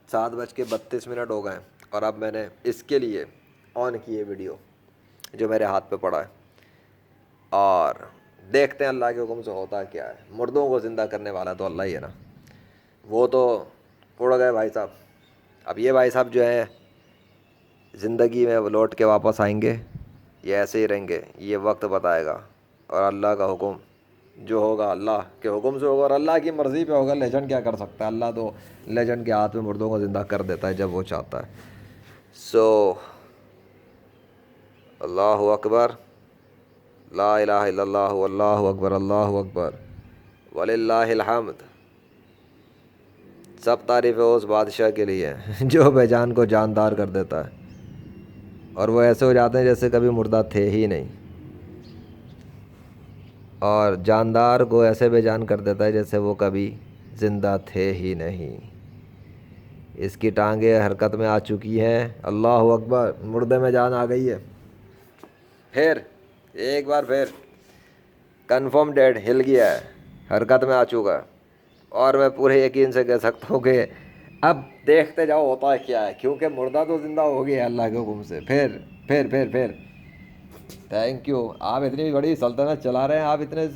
7:32 ہو گئے ہیں اور اب میں نے اس کے لیے آن کی ہے ویڈیو جو میرے ہاتھ پہ پڑا ہے، اور دیکھتے ہیں اللہ کے حکم سے ہوتا کیا ہے۔ مردوں کو زندہ کرنے والا تو اللہ ہی ہے نا، وہ تو اڑ گئے بھائی صاحب۔ اب یہ بھائی صاحب جو ہے زندگی میں وہ لوٹ کے واپس آئیں گے، یہ ایسے ہی رہیں گے، یہ وقت بتائے گا۔ اور اللہ کا حکم جو ہوگا اللہ کے حکم سے ہوگا، اور اللہ کی مرضی پہ ہوگا۔ لیجنڈ کیا کر سکتا ہے؟ اللہ تو لیجنڈ کے ہاتھ میں مردوں کو زندہ کر دیتا ہے جب وہ چاہتا ہے۔ سو اللہ اکبر، لا الہ الا اللہ، اللہ اکبر، اللہ اکبر، وللہ الحمد۔ سب تعریفیں اس بادشاہ کے لیے جو بے جان کو جاندار کر دیتا ہے، اور وہ ایسے ہو جاتے ہیں جیسے کبھی مردہ تھے ہی نہیں، اور جاندار کو ایسے بے جان کر دیتا ہے جیسے وہ کبھی زندہ تھے ہی نہیں۔ اس کی ٹانگیں حرکت میں آ چکی ہیں، اللہ اکبر، مردے میں جان آ گئی ہے۔ پھر ایک بار پھر کنفرم ڈیڈ ہل گیا ہے، حرکت میں آ چکا ہے، اور میں پورے یقین سے کہہ سکتا ہوں کہ اب دیکھتے جاؤ ہوتا ہے کیا ہے، کیونکہ مردہ تو زندہ ہو گیا ہے اللہ کے حکم سے۔ پھر تھینک یو، آپ اتنی بڑی سلطنت چلا رہے ہیں، آپ اتنے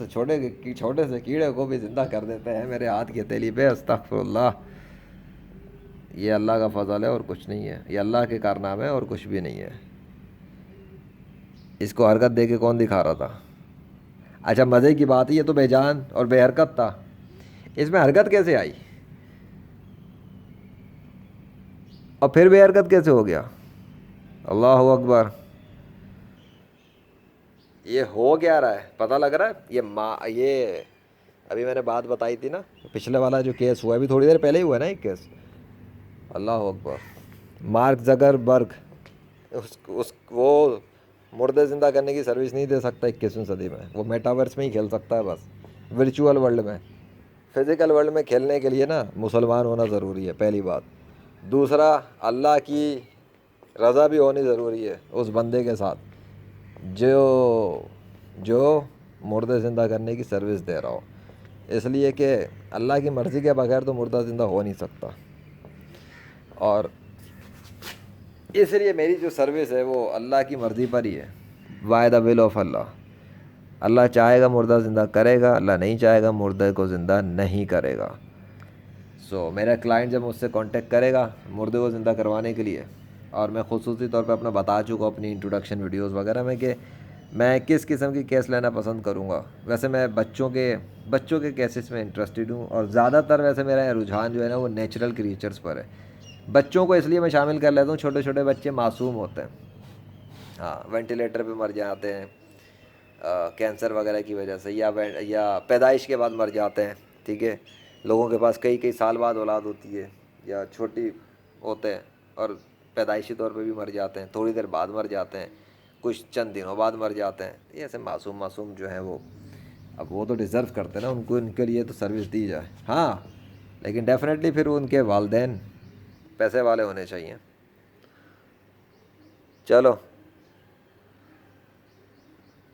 چھوٹے سے کیڑے کو بھی زندہ کر دیتے ہیں میرے ہاتھ کی ہتھیلی پہ۔ استغفر اللہ، یہ اللہ کا فضل ہے اور کچھ نہیں ہے، یہ اللہ کے کارنامے اور کچھ بھی نہیں ہے۔ اس کو حرکت دے کے کون دکھا رہا تھا؟ اچھا مزے کی بات ہے، یہ تو بے جان اور بے حرکت تھا، اس میں حرکت کیسے آئی اور پھر بے حرکت کیسے ہو گیا؟ اللہ اکبر، یہ ہو کیا رہا ہے پتہ لگ رہا ہے؟ یہ ابھی میں نے بات بتائی تھی نا، پچھلے والا جو کیس ہوا ہے ابھی تھوڑی دیر پہلے ہی ہوا ہے نا ایک کیس، اللہ اکبر، مارک زگر برگ، وہ مردے زندہ کرنے کی سروس نہیں دے سکتا 21ویں صدی میں، وہ میٹاورس میں ہی کھیل سکتا ہے بس، ورچوئل ورلڈ میں۔ فزیکل ورلڈ میں کھیلنے کے لیے نا مسلمان ہونا ضروری ہے، پہلی بات۔ دوسرا، اللہ کی رضا بھی ہونی ضروری ہے اس بندے کے ساتھ جو مردے زندہ کرنے کی سروس دے رہا ہو، اس لیے کہ اللہ کی مرضی کے بغیر تو مردہ زندہ ہو نہیں سکتا، اور اس لیے میری جو سروس ہے وہ اللہ کی مرضی پر ہی ہے، بائی دا ول آف اللہ۔ اللہ چاہے گا مردہ زندہ کرے گا، اللہ نہیں چاہے گا مردے کو زندہ نہیں کرے گا۔ سو میرا کلائنٹ جب مجھ سے کانٹیکٹ کرے گا مردے کو زندہ کروانے کے لیے، اور میں خصوصی طور پہ اپنا بتا چکا ہوں اپنی انٹروڈکشن ویڈیوز وغیرہ میں کہ میں کس قسم کی کیس لینا پسند کروں گا۔ ویسے میں بچوں کے کیسز میں انٹرسٹڈ ہوں، اور زیادہ تر ویسے میرا رجحان جو ہے نا وہ نیچرل کریچرز پر ہے۔ بچوں کو اس لیے میں شامل کر لیتا ہوں، چھوٹے چھوٹے بچے معصوم ہوتے ہیں، ہاں وینٹیلیٹر پہ مر جاتے ہیں کینسر وغیرہ کی وجہ سے، یا پیدائش کے بعد مر جاتے ہیں، ٹھیک ہے، لوگوں کے پاس کئی سال بعد اولاد ہوتی ہے، یا چھوٹی ہوتے ہیں اور پیدائشی طور پہ بھی مر جاتے ہیں، تھوڑی دیر بعد مر جاتے ہیں، کچھ چند دنوں بعد مر جاتے ہیں، یہ ایسے معصوم جو ہیں وہ، اب وہ تو ڈیزرو کرتے ہیں نا، ان کے لیے تو سروس دی جائے، ہاں، لیکن ڈیفینیٹلی پھر ان کے والدین پیسے والے ہونے چاہیے۔ چلو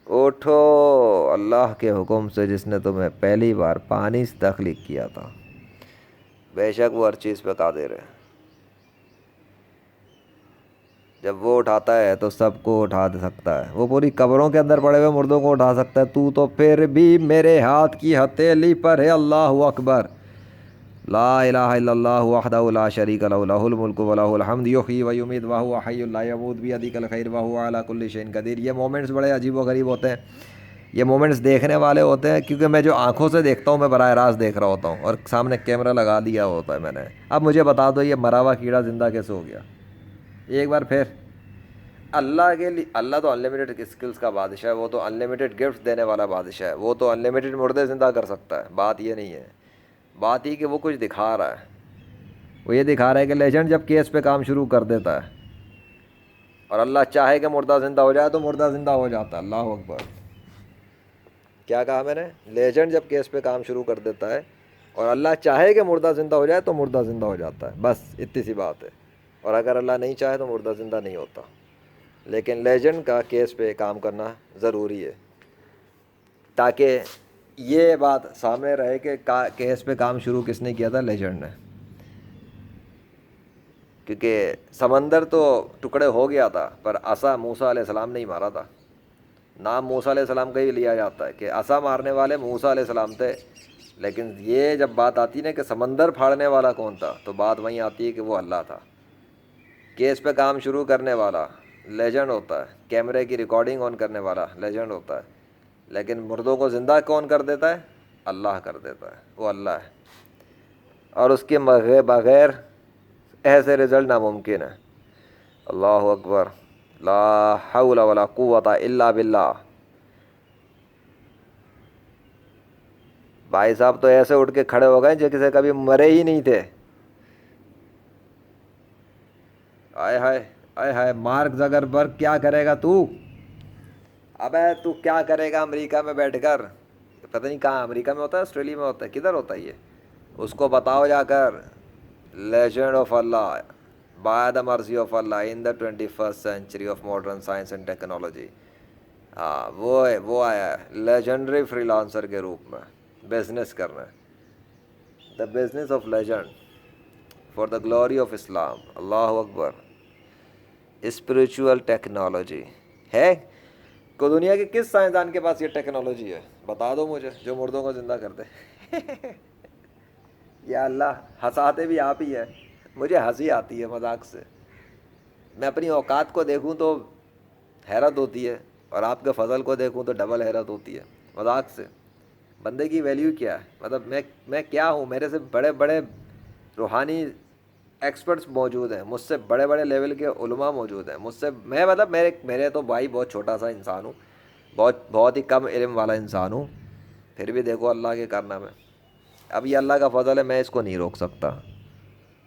اٹھو، اللہ کے حکم سے جس نے تمہیں پہلی بار پانی سے تخلیق کیا تھا، بے شک وہ ہر چیز پہ قادر ہے۔ جب وہ اٹھاتا ہے تو سب کو اٹھا دے سکتا ہے، وہ پوری قبروں کے اندر پڑے ہوئے مردوں کو اٹھا سکتا ہے، تو پھر بھی میرے ہاتھ کی ہتھیلی پر ہے، اللہ اکبر، لا الہ الا اللہ وحدہ لا شریک لہ، لہ الملک و لہ الحمد، یحیی و یمیت وہو حی لا یموت، بیدہ الخیر وہو علی کل شیء قدیر۔ یہ مومنٹس بڑے عجیب و غریب ہوتے ہیں، یہ مومنٹس دیکھنے والے ہوتے ہیں، کیونکہ میں جو آنکھوں سے دیکھتا ہوں میں براہ راست دیکھ رہا ہوتا ہوں، اور سامنے کیمرہ لگا دیا ہوتا ہے میں نے۔ اب مجھے بتا دو یہ مرا ہوا کیڑا زندہ کیسے ہو گیا؟ ایک بار پھر اللہ کے لیے، اللہ تو انلمیٹڈ اسکلز کا بادشاہ ہے، وہ تو انلمیٹڈ گفٹ دینے والا بادشاہ ہے، وہ تو انلمیٹڈ مردے زندہ کر سکتا ہے، بات یہ نہیں ہے، بات یہ کہ وہ کچھ دکھا رہا ہے، وہ یہ دکھا رہا ہے کہ لیجنڈ جب کیس پہ کام شروع کر دیتا ہے اور اللہ چاہے کہ مردہ زندہ ہو جائے تو مردہ زندہ ہو جاتا ہے، اللہ اکبر۔ کیا کہا میں نے؟ لیجنڈ جب کیس پہ کام شروع کر دیتا ہے اور اللہ چاہے کہ مردہ زندہ ہو جائے تو مردہ زندہ ہو جاتا ہے، بس اتنی سی بات ہے، اور اگر اللہ نہیں چاہے تو مردہ زندہ نہیں ہوتا، لیکن لیجنڈ کا کیس پہ کام کرنا ضروری ہے تاکہ یہ بات سامنے رہے کہ کیس پہ کام شروع کس نے کیا تھا؟ لیجنڈ نے۔ کیونکہ سمندر تو ٹکڑے ہو گیا تھا، پر عصا موسیٰ علیہ السلام نے ہی مارا تھا. نام موسیٰ علیہ السلام کا ہی لیا جاتا ہے کہ عصا مارنے والے موسیٰ علیہ السلام تھے. لیکن یہ جب بات آتی نا کہ سمندر پھاڑنے والا کون تھا، تو بات وہیں آتی ہے کہ وہ اللہ تھا. کیس پہ کام شروع کرنے والا لیجنڈ ہوتا ہے، کیمرے کی ریکارڈنگ آن کرنے والا لیجنڈ ہوتا ہے، لیکن مردوں کو زندہ کون کر دیتا ہے؟ اللہ کر دیتا ہے، وہ اللہ ہے. اور اس کے بغیر ایسے رزلٹ ناممکن ہے. اللہ اکبر، لا حول ولا قوت الا باللہ. بھائی صاحب تو ایسے اٹھ کے کھڑے ہو گئے جیسے کبھی مرے ہی نہیں تھے. آئے ہائے آئے ہائے، مارک زکربرگ کیا کرے گا تو؟ ابے تو کیا کرے گا امریکہ میں بیٹھ کر؟ پتہ نہیں کہاں، امریکہ میں ہوتا ہے، آسٹریلیا میں ہوتا ہے، کدھر ہوتا ہے یہ؟ اس کو بتاؤ جا کر، legend of Allah by the مرضی of Allah in the 21st century of modern science and technology. ہاں وہ آیا ہے لیجنڈری فری لانسر کے روپ میں بزنس کرنا ہے. The business of legend for the glory of Islam. Allah Akbar. Spiritual technology ہے کو دنیا کے کس سائنسدان کے پاس یہ ٹیکنالوجی ہے؟ بتا دو مجھے، جو مردوں کو زندہ کرتے. یا اللہ، ہنساتے بھی آپ ہی ہیں. مجھے ہنسی آتی ہے مذاق سے. میں اپنی اوقات کو دیکھوں تو حیرت ہوتی ہے، اور آپ کے فضل کو دیکھوں تو ڈبل حیرت ہوتی ہے. مذاق سے بندے کی ویلیو کیا ہے؟ مطلب میں کیا ہوں؟ میرے سے بڑے بڑے روحانی ایکسپرٹس موجود ہیں، مجھ سے بڑے بڑے لیول کے علماء موجود ہیں. مجھ سے مطلب میرے تو بھائی بہت چھوٹا سا انسان ہوں، بہت ہی کم علم والا انسان ہوں. پھر بھی دیکھو اللہ کے کارنامے. اب یہ اللہ کا فضل ہے، میں اس کو نہیں روک سکتا.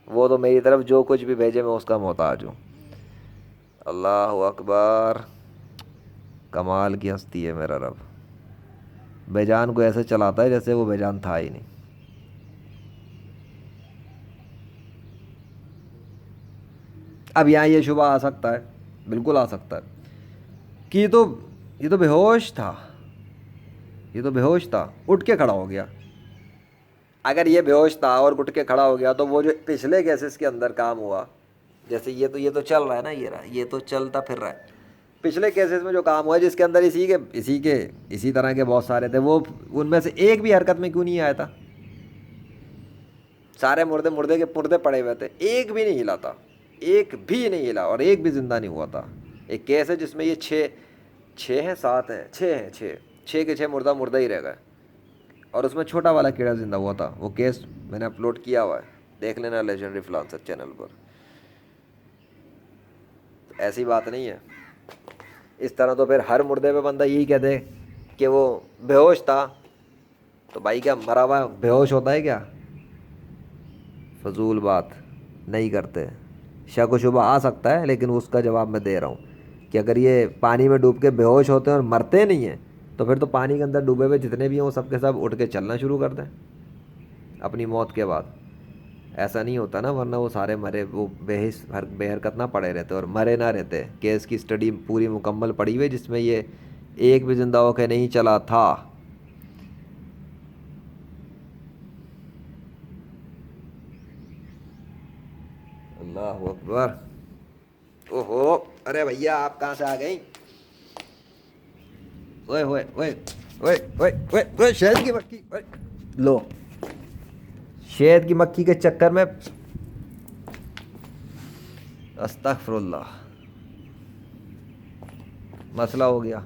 وہ تو میری طرف جو کچھ بھی بھیجے میں اس کا محتاج ہوں. اللہ اکبر. کمال کی ہستی ہے میرا رب. بے جان کو ایسے چلاتا ہے جیسے وہ بے جان تھا ہی نہیں. اب یہاں یہ شبہ آ سکتا ہے، بالکل آ سکتا ہے کہ یہ تو بے ہوش تھا، یہ تو بے ہوش تھا، اٹھ کے کھڑا ہو گیا. اگر یہ بے ہوش تھا اور اٹھ کے کھڑا ہو گیا تو وہ جو پچھلے کیسز کے اندر کام ہوا، جیسے یہ تو چل رہا ہے نا، یہ تو چلتا پھر رہا ہے. پچھلے کیسز میں جو کام ہوا ہے جس کے اندر اسی طرح کے بہت سارے تھے، وہ ان میں سے ایک بھی حرکت میں کیوں نہیں آیا تھا؟ سارے مردے کے پردے پڑے ہوئے تھے، ایک بھی نہیں ہلا تھا، ایک بھی نہیں ہلا، اور ایک بھی زندہ نہیں ہوا تھا. ایک کیس ہے جس میں یہ چھ ہیں، 7 ہیں، 6 ہیں، 6 کے 6 مردہ ہی رہ گئے، اور اس میں چھوٹا والا کیڑا زندہ ہوا تھا. وہ کیس میں نے اپلوڈ کیا ہوا ہے، دیکھ لینا لیجنڈری فلانسر چینل پر. ایسی بات نہیں ہے. اس طرح تو پھر ہر مردے پہ بندہ یہی کہتے کہ وہ بے ہوش تھا. تو بھائی کیا مرا ہوا بے ہوش ہوتا ہے کیا؟ فضول بات نہیں کرتے. شک و شبہ آ سکتا ہے، لیکن اس کا جواب میں دے رہا ہوں کہ اگر یہ پانی میں ڈوب کے بے ہوش ہوتے ہیں اور مرتے نہیں ہیں، تو پھر تو پانی کے اندر ڈوبے ہوئے جتنے بھی ہیں وہ سب کے سب اٹھ کے چلنا شروع کر دیں اپنی موت کے بعد. ایسا نہیں ہوتا نا، ورنہ وہ سارے مرے، وہ بے حرکت نہ پڑے رہتے اور مرے نہ رہتے. کیس کی اسٹڈی پوری مکمل پڑی ہوئی جس میں یہ ایک بھی زندہ ہو کے نہیں چلا تھا. اللہ اکبر. اوہو، ارے بھیا آپ کہاں سے آ گئیں؟ اوئے ہوئے اوئے اوئے اوئے اوئے اوئے، شہد کی مکھی. لو، شہد کی مکھی کے چکر میں استغفر اللہ، مسئلہ ہو گیا.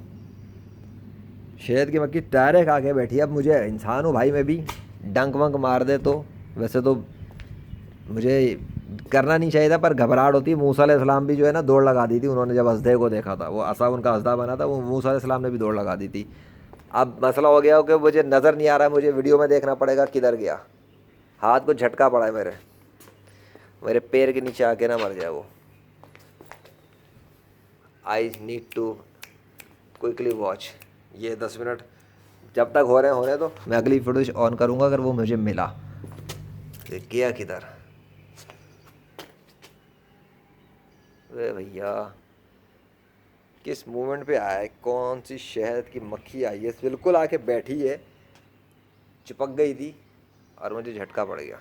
شہد کی مکھی ٹائریں کھا کے بیٹھی. اب مجھے انسان ہوں بھائی، میں بھی ڈنک ونک مار دے تو ویسے تو مجھے کرنا نہیں چاہیے تھا، پر گھبراہٹ ہوتی ہے. موسیٰ علیہ السلام بھی جو ہے نا دوڑ لگا دی تھی انہوں نے جب ہسدے کو دیکھا تھا. وہ عصا ان کا ہسدہ بنا تھا، وہ موسیٰ علیہ السلام نے بھی دوڑ لگا دی تھی. اب مسئلہ ہو گیا کہ مجھے نظر نہیں آ رہا ہے، مجھے ویڈیو میں دیکھنا پڑے گا کدھر گیا. ہاتھ کو جھٹکا پڑا ہے میرے پیر کے نیچے آ کے نہ مر جائے وہ. I need to quickly watch. یہ 10 منٹ جب تک ہو رہے ہیں تو میں اگلی فوٹیج آن کروں گا اگر وہ مجھے ملا. گیا کدھر؟ ارے بھیا کس مومنٹ پہ آیا ہے؟ کون سی شہد کی مکھی آئی ہے، بالکل آ کے بیٹھی ہے، چپک گئی تھی اور مجھے جھٹکا پڑ گیا.